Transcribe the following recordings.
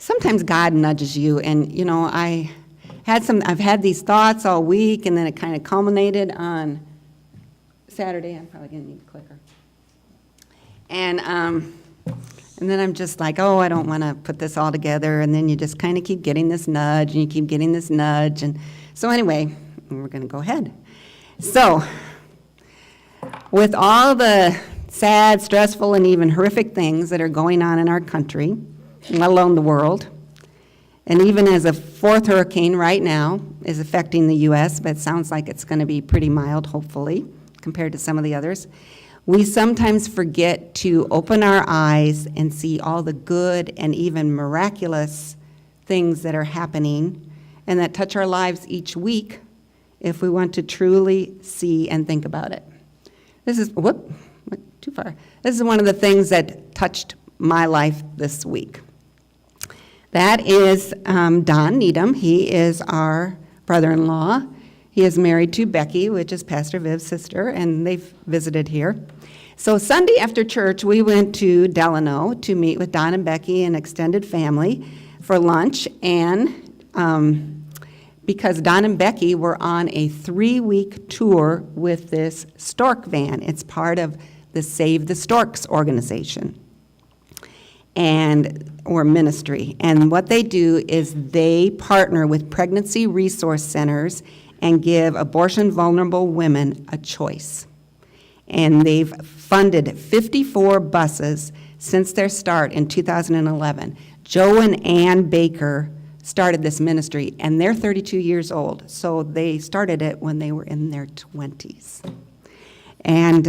sometimes God nudges you, and I've had these thoughts all week, and then it kind of culminated on Saturday. I'm probably going to need a clicker. And then I'm just like, oh, I don't want to put this all together, and then you just kind of keep getting this nudge, and you keep getting this nudge, and so anyway, we're going to go ahead. So, with all the sad, stressful, and even horrific things that are going on in our country, let alone the world, and even as a fourth hurricane right now is affecting the U.S., but it sounds like it's going to be pretty mild, hopefully, compared to some of the others, we sometimes forget to open our eyes and see all the good and even miraculous things that are happening and that touch our lives each week if we want to truly see and think about it. This is, went too far. This is one of the things that touched my life this week. That is Don Needham. He is our brother-in-law. He is married to Becky, which is Pastor Viv's sister, and they've visited here. So Sunday after church, we went to Delano to meet with Don and Becky and extended family for lunch, and because Don and Becky were on a 3-week tour with this stork van. It's part of the Save the Storks organization or ministry. And what they do is they partner with pregnancy resource centers and give abortion vulnerable women a choice. And they've funded 54 buses since their start in 2011. Joe and Ann Baker started this ministry, and they're 32 years old, so they started it when they were in their 20s. And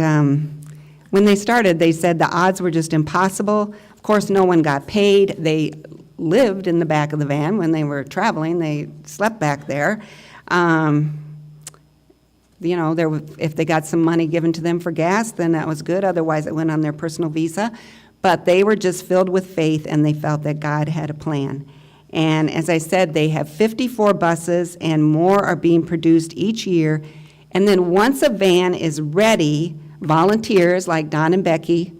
when they started, they said the odds were just impossible. Of course, no one got paid. They lived in the back of the van when they were traveling. They slept back there. If they got some money given to them for gas, then that was good. Otherwise, it went on their personal visa. But they were just filled with faith, and they felt that God had a plan. And as I said, they have 54 buses, and more are being produced each year. And then once a van is ready, volunteers like Don and Becky,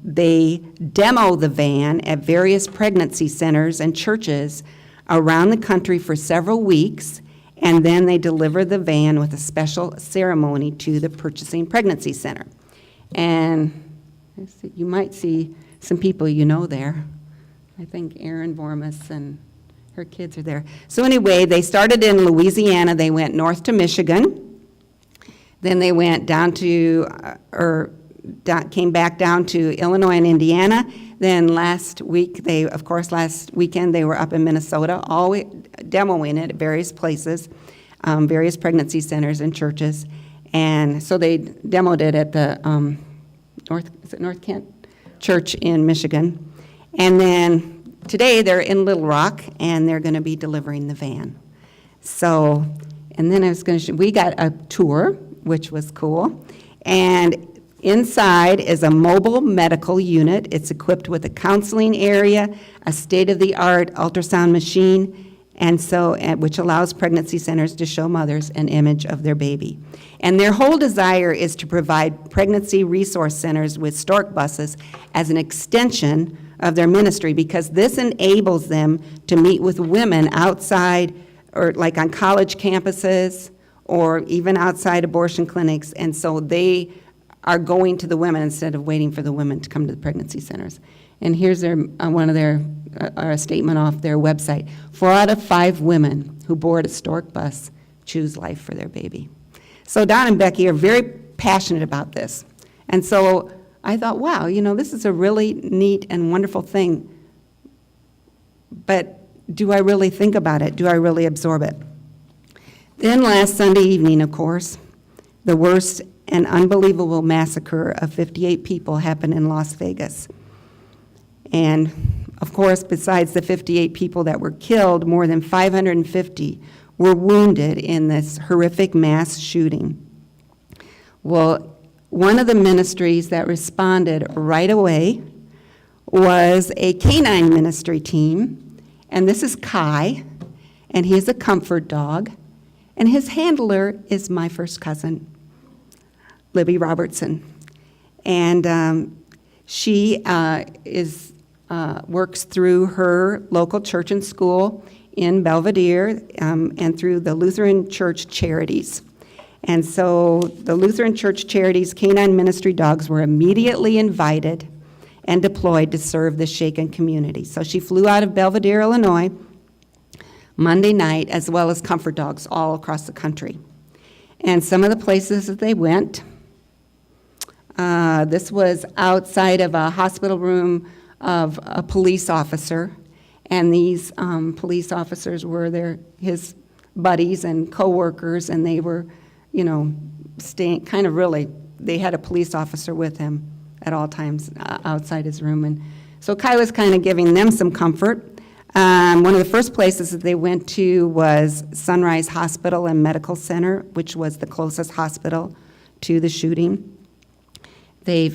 they demo the van at various pregnancy centers and churches around the country for several weeks, and then they deliver the van with a special ceremony to the purchasing pregnancy center. And you might see some people there. I think Erin Vormus and her kids are there. So anyway, they started in Louisiana. They went north to Michigan. Then they went down to, came back down to Illinois and Indiana. Then last weekend, they were up in Minnesota, all demoing it at various places, various pregnancy centers and churches. And so they demoed it at the North Kent Church in Michigan. And then today they're in Little Rock, and they're going to be delivering the van. So, and then we got a tour, which was cool. And inside is a mobile medical unit. It's equipped with a counseling area, a state-of-the-art ultrasound machine, which allows pregnancy centers to show mothers an image of their baby. And their whole desire is to provide pregnancy resource centers with stork buses as an extension of their ministry, because this enables them to meet with women outside or like on college campuses or even outside abortion clinics. And so they are going to the women instead of waiting for the women to come to the pregnancy centers. And here's a statement off their website. 4 out of 5 women who board a stork bus choose life for their baby. So Don and Becky are very passionate about this. And so I thought, wow, this is a really neat and wonderful thing. But do I really think about it? Do I really absorb it? Then last Sunday evening, of course, the worst and unbelievable massacre of 58 people happened in Las Vegas. And of course, besides the 58 people that were killed, more than 550 were wounded in this horrific mass shooting. Well, one of the ministries that responded right away was a canine ministry team, and this is Kai, and he is a comfort dog, and his handler is my first cousin, Libby Robertson. And she is works through her local church and school in Belvedere and through the Lutheran Church Charities. And so the Lutheran Church Charities canine ministry dogs were immediately invited and deployed to serve the shaken community. So she flew out of Belvedere, Illinois, Monday night, as well as comfort dogs all across the country. And some of the places that they went, this was outside of a hospital room of a police officer, and these police officers were his buddies and co-workers, and they were, staying kind of really, they had a police officer with him at all times outside his room. And so Kai was kind of giving them some comfort. One of the first places that they went to was Sunrise Hospital and Medical Center, which was the closest hospital to the shooting. This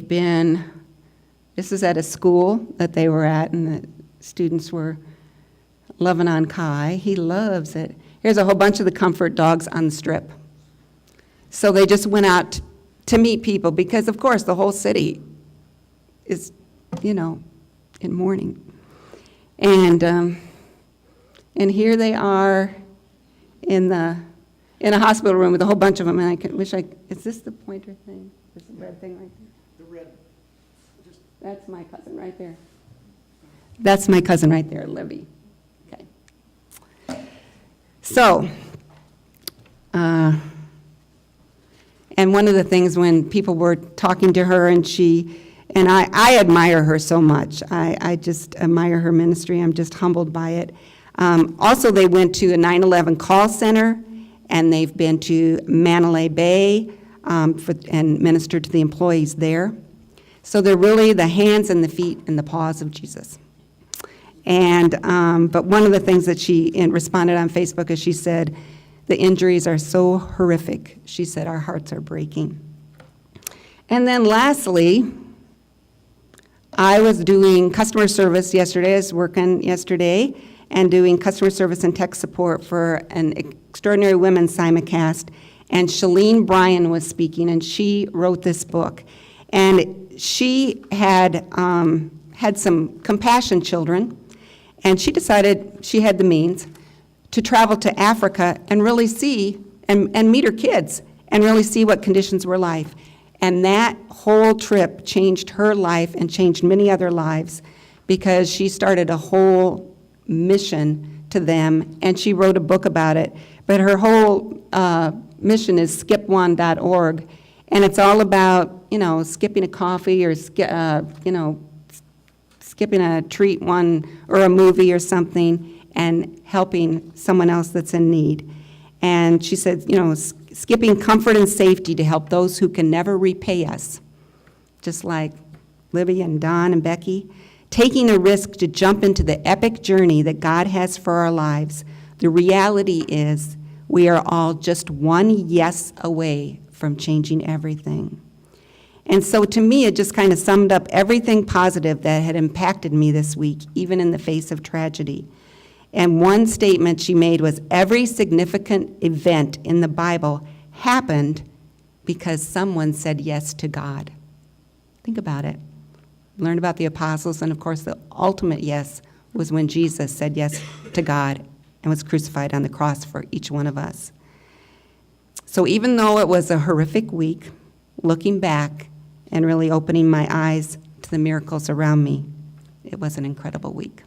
is at a school that they were at, and the students were loving on Kai. He loves it. Here's a whole bunch of the comfort dogs on the strip. So they just went out to meet people because, of course, the whole city is, in mourning. And here they are in a hospital room with a whole bunch of them. And is this the pointer thing? This red thing right there? The red. That's my cousin right there. That's my cousin right there, Libby. Okay. So, and one of the things when people were talking to her and I admire her so much. I just admire her ministry. I'm just humbled by it. Also, they went to a 9/11 call center, and they've been to Mandalay Bay and ministered to the employees there. So they're really the hands and the feet and the paws of Jesus. And but one of the things that she responded on Facebook is she said, the injuries are so horrific. She said, our hearts are breaking. And then lastly, I was doing customer service yesterday. I was working yesterday and doing customer service and tech support for an Extraordinary Women simulcast. And Shalene Bryan was speaking, and she wrote this book. And she had some compassion children, and she decided she had the means to travel to Africa and really see and meet her kids and really see what conditions were like. And that whole trip changed her life and changed many other lives because she started a whole mission to them, and she wrote a book about it. But her whole mission is skipone.org, and it's all about, skipping a coffee or, skipping a treat one or a movie or something and helping someone else that's in need. And she said, skipping comfort and safety to help those who can never repay us, just like Libby and Don and Becky, taking a risk to jump into the epic journey that God has for our lives. The reality is we are all just one yes away from changing everything. And so to me, it just kind of summed up everything positive that had impacted me this week, even in the face of tragedy. And one statement she made was, every significant event in the Bible happened because someone said yes to God. Think about it. Learn about the apostles, and of course the ultimate yes was when Jesus said yes to God and was crucified on the cross for each one of us. So even though it was a horrific week, looking back and really opening my eyes to the miracles around me, it was an incredible week.